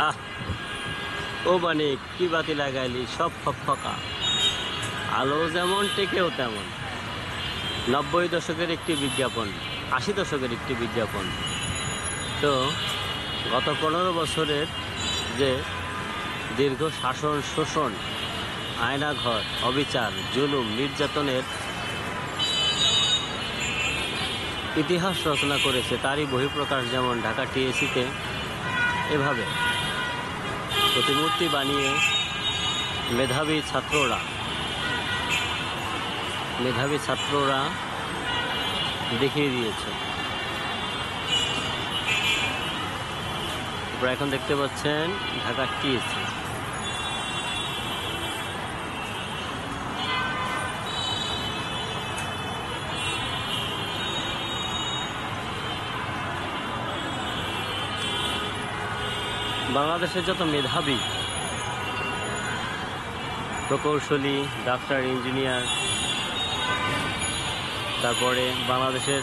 আহ ও মানে কি বাতি লাগাইলি, সব ফকফকা, আলো যেমন টেকেও তেমন। 90 দশকের একটি বিজ্ঞাপন, 80 দশকের একটি বিজ্ঞাপন। তো গত 15 বছরের যে দীর্ঘ শাসন, শোষণ, আয়নাঘর, অবিচার, জুলুম, নির্যাতনের ইতিহাস রচনা করেছে, তারই বহিঃপ্রকাশ যেমন ঢাকা টিএসসিতে এভাবে প্রতিমূর্তি বানিয়ে মেধাবী ছাত্ররা দেখিয়ে দিয়েছে। আপনারা এখন দেখতে পাচ্ছেন ঢাকা টিএসসি। বাংলাদেশের যত মেধাবী প্রকৌশলী, ডাক্তার, ইঞ্জিনিয়ার, তারপরে বাংলাদেশের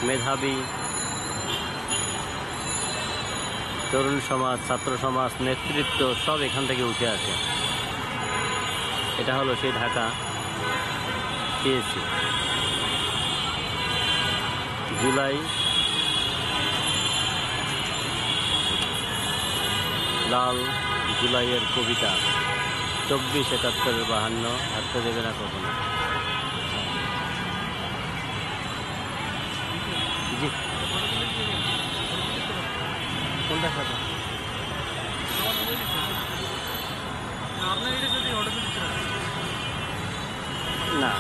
মেধাবী তরুণ সমাজ, ছাত্র সমাজ, নেতৃত্ব সব এখান থেকে উঠে আসে। এটা হলো সেই ঢাকা টিএসসি। লাল জুলাইয়ের কবিতা 24, 71, 52 হাঁটতে দেবে না কখনো। জি, কোনটা খাতা? না,